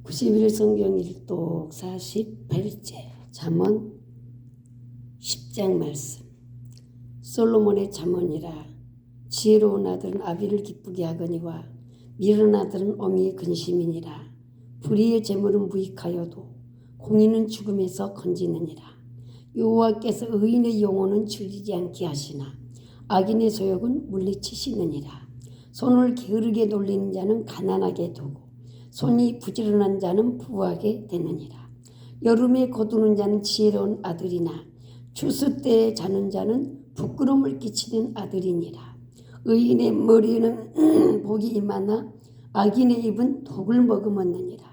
90일 성경 일독 48째 잠언 10장 말씀. 솔로몬의 잠언이라. 지혜로운 아들은 아비를 기쁘게 하거니와 미련한 아들은 어미의 근심이니라. 불의의 재물은 무익하여도 공의는 죽음에서 건지느니라. 여호와께서 의인의 영혼은 줄이지 않게 하시나 악인의 소욕은 물리치시느니라. 손을 게으르게 놀리는 자는 가난하게 두고 손이 부지런한 자는 부하게 되느니라. 여름에 거두는 자는 지혜로운 아들이나 추수 때에 자는 자는 부끄러움을 끼치는 아들이니라. 의인의 머리에는 복이 임하나 악인의 입은 독을 머금었느니라.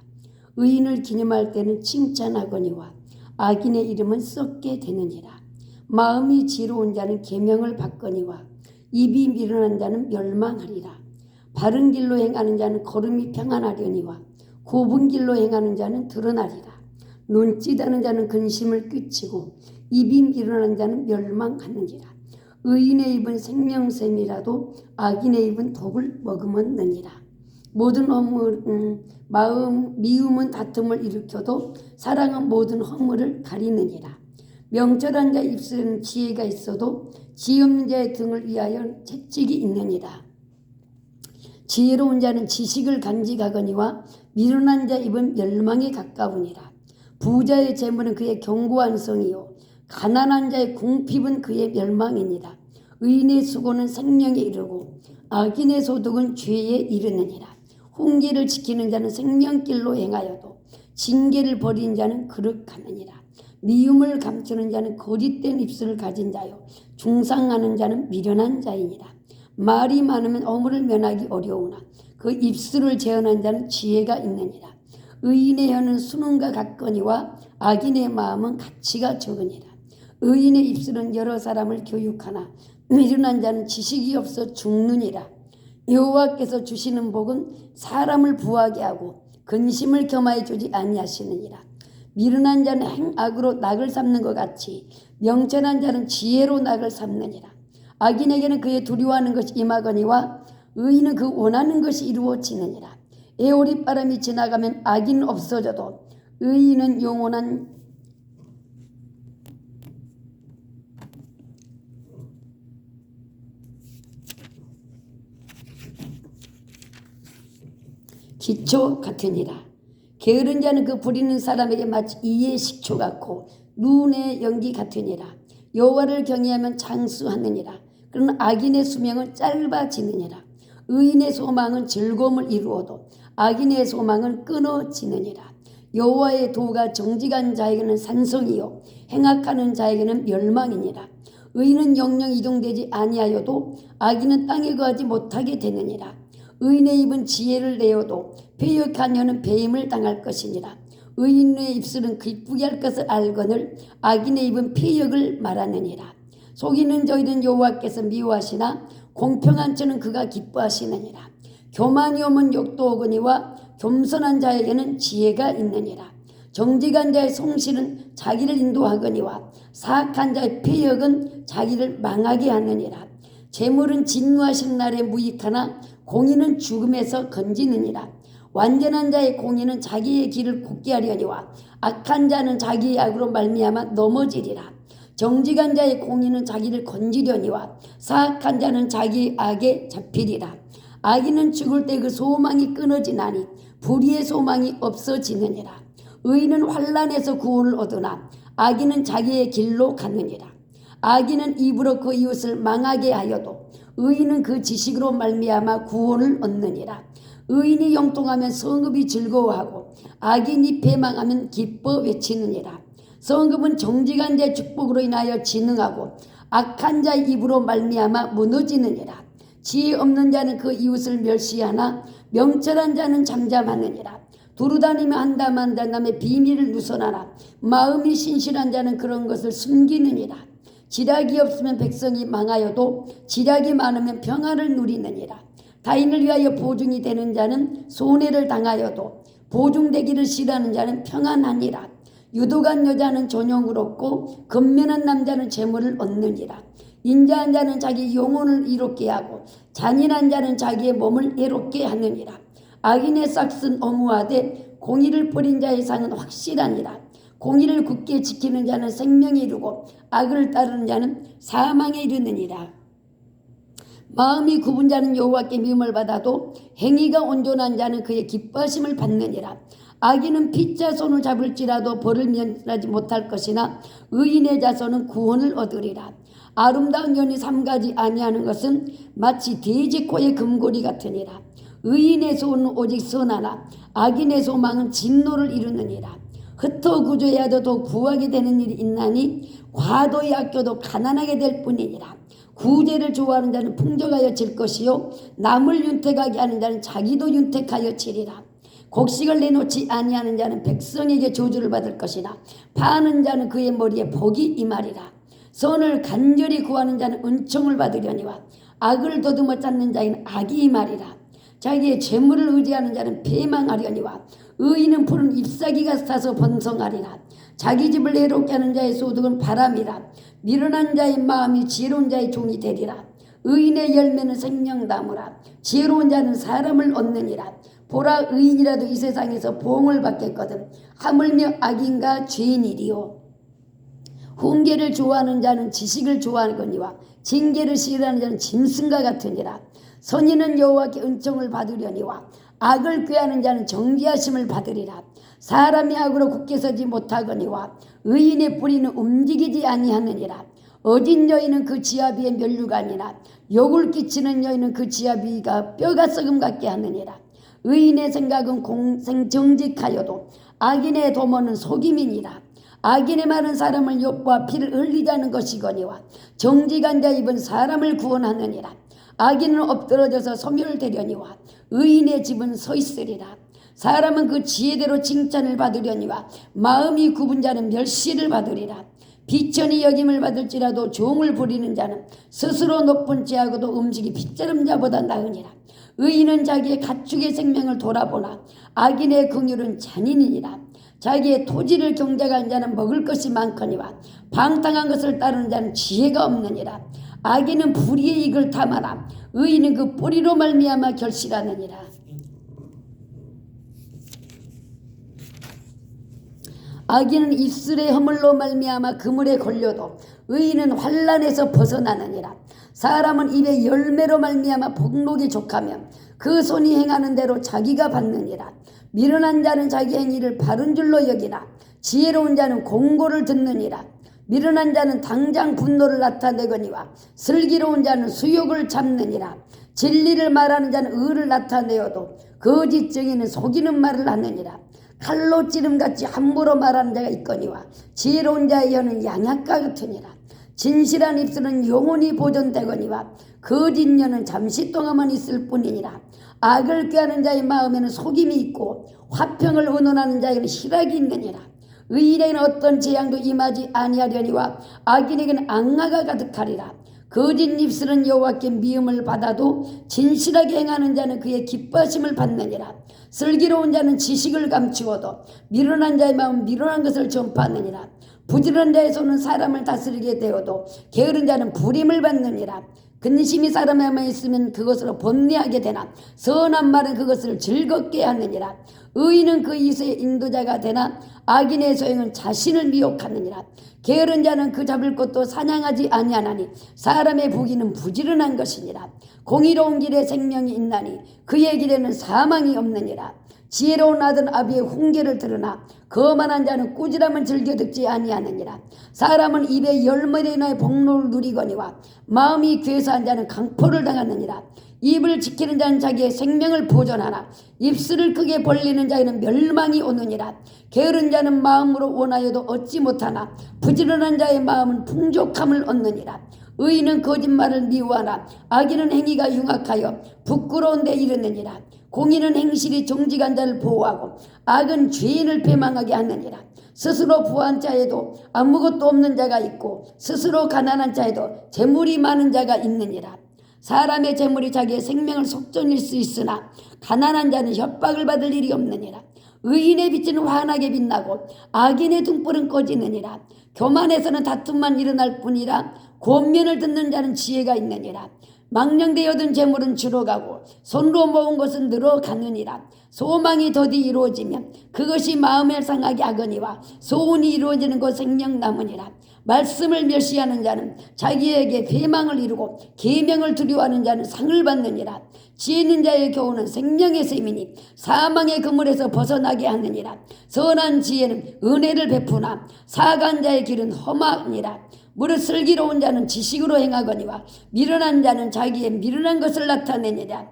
의인을 기념할 때는 칭찬하거니와 악인의 이름은 썩게 되느니라. 마음이 지혜로운 자는 계명을 받거니와 입이 미련한 자는 멸망하리라. 바른 길로 행하는 자는 걸음이 평안하려니와 굽은 길로 행하는 자는 드러나리라. 눈짓하는 자는 근심을 끼치고 입이 미련한 자는 멸망하느니라. 의인의 입은 생명샘이라도 악인의 입은 독을 머금었느니라. 모든 미움은 다툼을 일으켜도 사랑은 모든 허물을 가리느니라. 명철한 자의 입술에는 지혜가 있어도 지혜 없는 자의 등을 위하여 채찍이 있느니라. 지혜로운 자는 지식을 간직하거니와 미련한 자의 입은 멸망에 가까우니라. 부자의 재물은 그의 견고한 성이요 가난한 자의 궁핍은 그의 멸망이니라. 의인의 수고는 생명에 이르고 악인의 소득은 죄에 이르느니라. 훈계를 지키는 자는 생명길로 행하여도 징계를 버리는 자는 거룩하느니라. 미움을 감추는 자는 거짓된 입술을 가진 자요 중상하는 자는 미련한 자이니라. 말이 많으면 어물을 면하기 어려우나 그 입술을 제어하는 자는 지혜가 있느니라. 의인의 혀는 수능과 같거니와 악인의 마음은 가치가 적으니라. 의인의 입술은 여러 사람을 교육하나 미련한 자는 지식이 없어 죽느니라. 여호와께서 주시는 복은 사람을 부하게 하고 근심을 겸하여 주지 아니하시느니라. 미련한 자는 행악으로 낙을 삼는 것 같이 명철한 자는 지혜로 낙을 삼느니라. 악인에게는 그의 두려워하는 것이 임하거니와 의인은 그 원하는 것이 이루어지느니라. 에오리바람이 지나가면 악인은 없어져도 의인은 영원한 기초 같으니라. 게으른 자는 그 부리는 사람에게 마치 이의 식초 같고 눈의 연기 같으니라. 여호와를 경외하면 장수하느니라. 그러나 악인의 수명은 짧아지느니라. 의인의 소망은 즐거움을 이루어도 악인의 소망은 끊어지느니라. 여호와의 도가 정직한 자에게는 산성이요 행악하는 자에게는 멸망이니라. 의인은 영영 이동되지 아니하여도 악인은 땅에 거하지 못하게 되느니라. 의인의 입은 지혜를 내어도 패역한 혀는 배임을 당할 것이니라. 의인의 입술은 기쁘게 할 것을 알거늘 악인의 입은 패역을 말하느니라. 속이는 저희는 여호와께서 미워하시나 공평한 자는 그가 기뻐하시느니라. 교만이 오면 욕도 오거니와 겸손한 자에게는 지혜가 있느니라. 정직한 자의 성실은 자기를 인도하거니와 사악한 자의 패역은 자기를 망하게 하느니라. 재물은 진노하신 날에 무익하나 공의는 죽음에서 건지느니라. 완전한 자의 공의는 자기의 길을 굳게 하려니와 악한 자는 자기의 악으로 말미암아 넘어지리라. 정직한 자의 공의는 자기를 건지려니와 사악한 자는 자기의 악에 잡히리라. 악인은 죽을 때 그 소망이 끊어지나니 불의의 소망이 없어지느니라. 의인은 환난에서 구원을 얻으나 악인은 자기의 길로 갔느니라. 악인은 입으로 그 이웃을 망하게 하여도 의인은 그 지식으로 말미암아 구원을 얻느니라. 의인이 영통하면 성읍이 즐거워하고 악인이 배망하면 기뻐 외치느니라. 성읍은 정직한 자의 축복으로 인하여 진흥하고 악한 자의 입으로 말미암아 무너지느니라. 지혜 없는 자는 그 이웃을 멸시하나 명철한 자는 잠잠하느니라. 두루다니며 한담한다 남의 비밀을 누설하나 마음이 신실한 자는 그런 것을 숨기느니라. 지략이 없으면 백성이 망하여도 지략이 많으면 평안을 누리느니라. 타인을 위하여 보증이 되는 자는 손해를 당하여도 보증되기를 싫어하는 자는 평안하니라. 유독한 여자는 존용을 얻고 근면한 남자는 재물을 얻느니라. 인자한 자는 자기 영혼을 이롭게 하고 잔인한 자는 자기의 몸을 애롭게 하느니라. 악인의 싹은 어무하되 공의를 뿌린 자의 상은 확실하니라. 공의를 굳게 지키는 자는 생명에 이르고 악을 따르는 자는 사망에 이르느니라. 마음이 굽은 자는 여호와께 미움을 받아도 행위가 온전한 자는 그의 기뻐하심을 받느니라. 악인은 피자 손을 잡을지라도 벌을 면하지 못할 것이나 의인의 자손은 구원을 얻으리라. 아름다운 연이 삼가지 아니하는 것은 마치 돼지 코의 금고리 같으니라. 의인의 소원은 오직 선하나 악인의 소망은 진노를 이루느니라. 흩어 구조해야도 더욱 부하게 되는 일이 있나니 과도히 아껴도 가난하게 될 뿐이니라. 구제를 좋아하는 자는 풍족하여 질 것이요 남을 윤택하게 하는 자는 자기도 윤택하여 지리라. 곡식을 내놓지 아니하는 자는 백성에게 저주를 받을 것이나 파는 자는 그의 머리에 복이 임하리라. 선을 간절히 구하는 자는 은총을 받으려니와 악을 더듬어 찾는 자에게는 악이 임하리라. 자기의 재물을 의지하는 자는 패망하려니와 의인은 푸른 잎사귀가 타서 번성하리라. 자기 집을 해롭게 하는 자의 소득은 바람이라. 미련한 자의 마음이 지혜로운 자의 종이 되리라. 의인의 열매는 생명나무라. 지혜로운 자는 사람을 얻느니라. 보라, 의인이라도 이 세상에서 보응을 받겠거든 하물며 악인과 죄인이리요. 훈계를 좋아하는 자는 지식을 좋아하거니와 징계를 싫어하는 자는 짐승과 같으니라. 선인은 여호와께 은총을 받으려니와 악을 꾀하는 자는 정죄하심을 받으리라. 사람이 악으로 굳게 서지 못하거니와 의인의 뿌리는 움직이지 아니하느니라. 어진 여인은 그 지아비의 면류가 아니라 욕을 끼치는 여인은 그 지아비가 뼈가 썩음 같게 하느니라. 의인의 생각은 정직하여도 악인의 도모는 속임이니라. 악인의 말은 사람을 엿보아 피를 흘리자는 것이거니와 정직한 자 입은 사람을 구원하느니라. 악인은 엎드러져서 소멸되려니와 의인의 집은 서 있으리라. 사람은 그 지혜대로 칭찬을 받으려니와 마음이 굽은 자는 멸시를 받으리라. 비천이 여김을 받을지라도 종을 부리는 자는 스스로 높은 자하고도 음식이 빗자름 자보다 나으니라. 의인은 자기의 가축의 생명을 돌아보나 악인의 긍휼은 잔인이니라. 자기의 토지를 경작한 자는 먹을 것이 많거니와 방탕한 것을 따르는 자는 지혜가 없느니라. 악인은 불의의 이익을 탐하나 의인은 그 뿌리로 말미암아 결실하느니라. 악인은 입술의 허물로 말미암아 그물에 걸려도 의인은 환난에서 벗어나느니라. 사람은 입의 열매로 말미암아 복록이 족하며 그 손이 행하는 대로 자기가 받느니라. 미련한 자는 자기 행위를 바른 줄로 여기나 지혜로운 자는 공고를 듣느니라. 미련한 자는 당장 분노를 나타내거니와 슬기로운 자는 수욕을 참느니라. 진리를 말하는 자는 의를 나타내어도 거짓 증인은 속이는 말을 하느니라. 칼로 찌름같이 함부로 말하는 자가 있거니와 지혜로운 자의 혀는 양약과 같으니라. 진실한 입술은 영원히 보존되거니와 거짓 혀는 잠시 동안만 있을 뿐이니라. 악을 꾀하는 자의 마음에는 속임이 있고 화평을 의논하는 자에게는 희락이 있느니라. 의인에게는 어떤 재앙도 임하지 아니하려니와 악인에게는 악마가 가득하리라. 거짓 입술은 여호와께 미움을 받아도 진실하게 행하는 자는 그의 기뻐하심을 받느니라. 슬기로운 자는 지식을 감추어도 미련한 자의 마음은 미련한 것을 전파하느니라. 부지런한 자의 손은 사람을 다스리게 되어도 게으른 자는 부림을 받느니라. 근심이 사람의 마음에 있으면 그것으로 번뇌하게 되나 선한 말은 그것을 즐겁게 하느니라. 의인은 그 이웃의 인도자가 되나 악인의 소행은 자신을 미혹하느니라. 게으른 자는 그 잡을 것도 사냥하지 아니하나니 사람의 부귀는 부지런한 것이니라. 공의로운 길에 생명이 있나니 그의 길에는 사망이 없느니라. 지혜로운 아들 아비의 훈계를 들으나 거만한 자는 꾸지람을 즐겨 듣지 아니하느니라. 사람은 입에 열매나의 복로를 누리거니와 마음이 괴사한 자는 강포를 당하느니라. 입을 지키는 자는 자기의 생명을 보존하나 입술을 크게 벌리는 자에는 멸망이 오느니라. 게으른 자는 마음으로 원하여도 얻지 못하나 부지런한 자의 마음은 풍족함을 얻느니라. 의인은 거짓말을 미워하나 악인은 행위가 흉악하여 부끄러운 데 이르느니라. 공의는 행실이 정직한 자를 보호하고 악은 죄인을 패망하게 하느니라. 스스로 부한 자에도 아무것도 없는 자가 있고 스스로 가난한 자에도 재물이 많은 자가 있느니라. 사람의 재물이 자기의 생명을 속전일 수 있으나 가난한 자는 협박을 받을 일이 없느니라. 의인의 빛은 환하게 빛나고 악인의 등불은 꺼지느니라. 교만에서는 다툼만 일어날 뿐이라 권면을 듣는 자는 지혜가 있느니라. 망령되이 얻은 재물은 줄어가고 손으로 모은 것은 늘어가느니라. 소망이 더디 이루어지면 그것이 마음을 상하게 하거니와 소원이 이루어지는 것 생명 남으니라. 말씀을 멸시하는 자는 자기에게 배망을 이루고 계명을 두려워하는 자는 상을 받느니라. 지혜 있는 자의 교훈은 생명의 셈이니 사망의 그물에서 벗어나게 하느니라. 선한 지혜는 은혜를 베푸나 사간 자의 길은 험하니라. 무릇 슬기로운 자는 지식으로 행하거니와 미련한 자는 자기의 미련한 것을 나타내니라.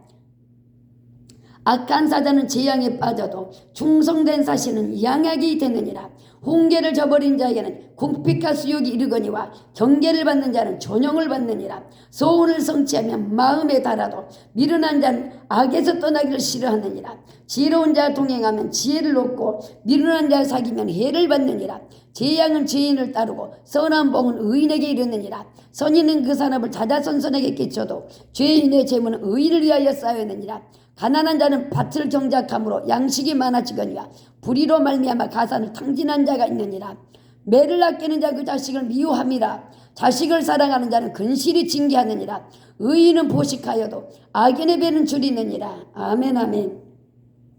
악한 사자는 재앙에 빠져도 충성된 사신은 양약이 되느니라. 홍계를 저버린 자에게는 궁핍과 수욕이 이르거니와 경계를 받는 자는 존영을 받느니라. 소원을 성취하면 마음에 달아도 미련한 자는 악에서 떠나기를 싫어하느니라. 지혜로운 자 동행하면 지혜를 얻고 미련한 자 사귀면 해를 받느니라. 재앙은 죄인을 따르고 선한 복은 의인에게 이르느니라. 선인은 그 사람을 자자손손에게 끼쳐도 죄인의 재물은 의인을 위하여 쌓여느니라. 가난한 자는 밭을 경작함으로 양식이 많아지거니와 불의로 말미암아 가산을 탕진한 자가 있느니라. 매를 아끼는 자 그 자식을 미워함이라. 자식을 사랑하는 자는 근실이 징계하느니라. 의인은 보식하여도 악인의 배는 줄이느니라. 아멘 아멘.